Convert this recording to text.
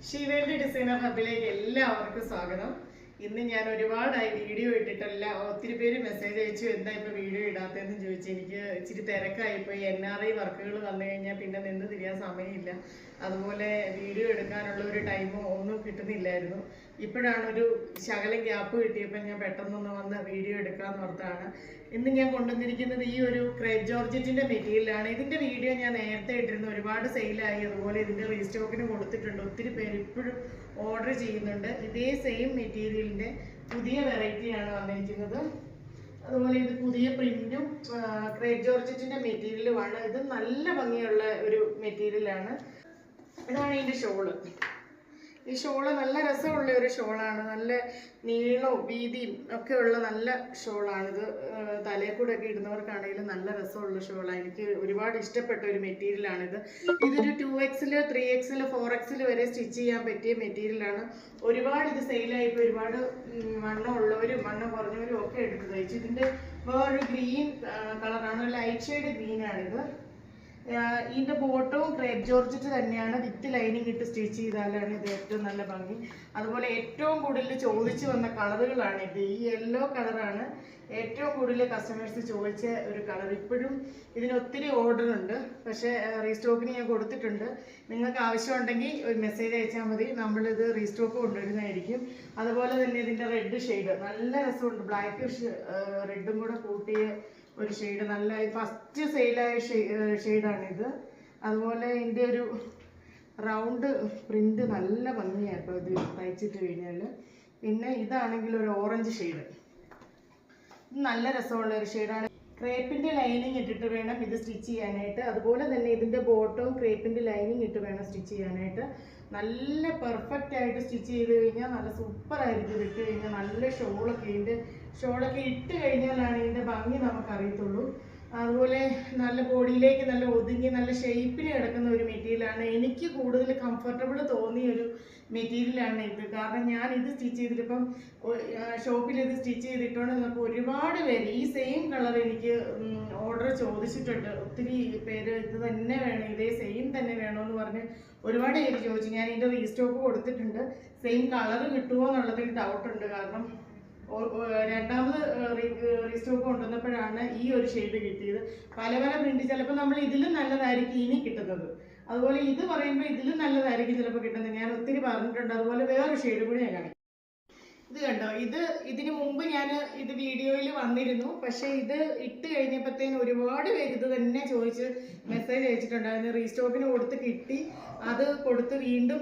ഷീവേൽഡ് designer ഹബിലേക്ക് എല്ലാവർക്കും സ്വാഗതം. ഇന്ന് ഞാൻ ഒരുപാടായി വീഡിയോ ഇട്ടിട്ടല്ല. ഒത്തിരി പേര് മെസ്സേജ് അയച്ചു, എന്താ ഇപ്പോൾ വീഡിയോ ഇടാത്തതെന്ന് ചോദിച്ചു. എനിക്ക് ഇച്ചിരി തിരക്കായിപ്പോയി. NRI വർക്കുകൾ വന്നു കഴിഞ്ഞാൽ പിന്നെ നിന്ന് തിരിയാൻ സമയമില്ല. അതുപോലെ വീഡിയോ എടുക്കാനുള്ള ഒരു ടൈമോ ഒന്നും കിട്ടുന്നില്ലായിരുന്നു. ഇപ്പോഴാണ് ഒരു ശകലം ഗ്യാപ്പ് കിട്ടിയപ്പോൾ ഞാൻ പെട്ടെന്നൊന്ന് വന്ന് വീഡിയോ എടുക്കാമെന്ന് ഓർത്താണ്. ഇന്ന് ഞാൻ കൊണ്ടുവന്നിരിക്കുന്നത് ഈ ഒരു ക്രേപ്പ് ജോർജറ്റിൻ്റെ മെറ്റീരിയലാണ്. ഇതിൻ്റെ വീഡിയോ ഞാൻ നേരത്തെ ഇട്ടിരുന്നു, ഒരുപാട് സെയിലായി. അതുപോലെ ഇതിൻ്റെ റീസ്റ്റോക്കിന് കൊടുത്തിട്ടുണ്ട്. ഒത്തിരി പേര് ഇപ്പോഴും ഓർഡർ ചെയ്യുന്നുണ്ട്. ഇതേ സെയിം മെറ്റീരിയലിൻ്റെ പുതിയ വെറൈറ്റിയാണ് വന്നിരിക്കുന്നത്. അതുപോലെ ഇത് പുതിയ പ്രിന്റും ക്രേപ്പ് ജോർജറ്റിൻ്റെ മെറ്റീരിയലുമാണ്. ഇത് നല്ല ഭംഗിയുള്ള ഒരു മെറ്റീരിയലാണ്. ഇതാണ് ഇതിൻ്റെ ഷോള്. ഈ ഷോള് നല്ല രസമുള്ള ഒരു ഷോളാണ്. നല്ല നീളവും വീതിയും ഒക്കെ ഉള്ള നല്ല ഷോളാണിത്. തലയിൽ കൂടെ ഒക്കെ ഇടുന്നവർക്കാണെങ്കിലും നല്ല രസമുള്ള ഷോളാണ്. എനിക്ക് ഒരുപാട് ഇഷ്ടപ്പെട്ട ഒരു മെറ്റീരിയലാണിത്. ഇതൊരു 2X, 3X, 4X വരെ സ്റ്റിച്ച് ചെയ്യാൻ പറ്റിയ മെറ്റീരിയലാണ്. ഒരുപാട് ഇത് സെയിലായിപ്പോൾ ഒരുപാട് വണ്ണമുള്ളവരും വണ്ണം കുറഞ്ഞവരും ഒക്കെ എടുത്ത് തയ്ച്ചു. ഇതിൻ്റെ വേറൊരു ഗ്രീൻ കളറാണ്, ലൈറ്റ് ഷെയ്ഡ് ഗ്രീനാണിത്. ഇതിൻ്റെ ബോട്ടവും ക്രേപ്പ് ജോർജറ്റ് തന്നെയാണ്. വിത്ത് ലൈനിങ് ഇട്ട് സ്റ്റിച്ച് ചെയ്താലാണ് ഇത് ഏറ്റവും നല്ല ഭംഗി. അതുപോലെ ഏറ്റവും കൂടുതൽ ചോദിച്ചു വന്ന കളറുകളാണ് ഇത്. ഈ യെല്ലോ കളറാണ് ഏറ്റവും കൂടുതൽ കസ്റ്റമേഴ്സ് ചോദിച്ച ഒരു കളർ. ഇപ്പോഴും ഇതിന് ഒത്തിരി ഓർഡർ ഉണ്ട്, പക്ഷേ റീസ്റ്റോക്കിന് ഞാൻ കൊടുത്തിട്ടുണ്ട്. നിങ്ങൾക്ക് ആവശ്യമുണ്ടെങ്കിൽ ഒരു മെസ്സേജ് അയച്ചാൽ മതി, നമ്മളിത് റീസ്റ്റോക്ക് കൊണ്ടുവരുന്നതായിരിക്കും. അതുപോലെ തന്നെ ഇതിൻ്റെ റെഡ് ഷെയ്ഡ് നല്ല രസമുണ്ട്. ബ്ലാക്ക് റെഡും കൂടെ കൂട്ടിയ ഒരു ഷെയ്ഡ്, നല്ല ഫസ്റ്റ് സെയിലായ ഷെയ്ഡാണിത്. അതുപോലെ ഇതിൻ്റെ ഒരു റൗണ്ട് പ്രിന്റ് നല്ല ഭംഗിയായിട്ടോ ഇത് തയ്ച്ചിട്ട് കഴിഞ്ഞാൽ. പിന്നെ ഇതാണെങ്കിൽ ഒരു ഓറഞ്ച് ഷെയ്ഡ്, നല്ല രസമുള്ള ഒരു ഷെയ്ഡാണ്. ക്രേപ്പിൻ്റെ ലൈനിങ് ഇട്ടിട്ട് വേണം ഇത് സ്റ്റിച്ച് ചെയ്യാനായിട്ട്. അതുപോലെ തന്നെ ഇതിൻ്റെ ബോട്ടവും ക്രേപ്പിൻ്റെ ലൈനിങ് ഇട്ട് വേണം സ്റ്റിച്ച് ചെയ്യാനായിട്ട്. നല്ല പെർഫെക്റ്റ് ആയിട്ട് സ്റ്റിച്ച് ചെയ്ത് കഴിഞ്ഞാൽ നല്ല സൂപ്പറായിരിക്കും. ഇട്ട് കഴിഞ്ഞാൽ നല്ല ഷോളൊക്കെ ഇട്ട് കഴിഞ്ഞാലാണ് ഇതിൻ്റെ ഭംഗി നമുക്കറിയത്തുള്ളൂ. അതുപോലെ നല്ല ബോഡിയിലേക്ക് നല്ല ഒതുങ്ങി നല്ല ഷേപ്പിന് കിടക്കുന്ന ഒരു മെറ്റീരിയലാണ്. എനിക്ക് കൂടുതൽ കംഫർട്ടബിൾ തോന്നിയ ഒരു മെറ്റീരിയലാണ് ഇത്. കാരണം ഞാൻ ഇത് സ്റ്റിച്ച് ചെയ്തിട്ടിപ്പം ഷോപ്പിൽ ഇത് സ്റ്റിച്ച് ചെയ്തിട്ടുണ്ട്. നമുക്ക് ഒരുപാട് പേര് ഈ സെയിം കളർ എനിക്ക് ഓർഡർ ചോദിച്ചിട്ടുണ്ട്. ഒത്തിരി പേര് ഇത് തന്നെ വേണം, ഇതേ സെയിം തന്നെ വേണമെന്ന് പറഞ്ഞ് ഒരുപാട് പേര് ചോദിച്ചു. ഞാൻ ഇതിൻ്റെ റീസ്റ്റോക്ക് കൊടുത്തിട്ടുണ്ട്. സെയിം കളർ കിട്ടുമോ എന്നുള്ളതിൽ ഡൗട്ടുണ്ട്. കാരണം രണ്ടാമത് റീസ്റ്റോക്ക് കൊണ്ടുവന്നപ്പോഴാണ് ഈ ഒരു ഷെയ്ഡ് കിട്ടിയത്. പല പ്രിന്റ് ചിലപ്പോൾ നമ്മൾ ഇതിലും നല്ലതായിരിക്കും ഇനി കിട്ടുന്നത്. അതുപോലെ ഇത് പറയുമ്പോൾ ഇതിലും നല്ലതായിരിക്കും ചിലപ്പോൾ കിട്ടുന്നത്. ഞാൻ ഒത്തിരി പറഞ്ഞിട്ടുണ്ട്. അതുപോലെ വേറൊരു ഷെയ്ഡ് കൂടി ഞാൻ കാണിക്കും. ഇത് കണ്ടോ, ഇതിന് മുമ്പ് ഞാൻ ഇത് വീഡിയോയിൽ വന്നിരുന്നു. പക്ഷേ ഇത് ഇട്ട് കഴിഞ്ഞപ്പോഴത്തേന് ഒരുപാട് പേര് ഇത് തന്നെ ചോദിച്ച് മെസ്സേജ് അയച്ചിട്ടുണ്ടായിരുന്നു. റീസ്റ്റോക്കിന് കൊടുത്ത് കിട്ടി, അത് കൊടുത്ത് വീണ്ടും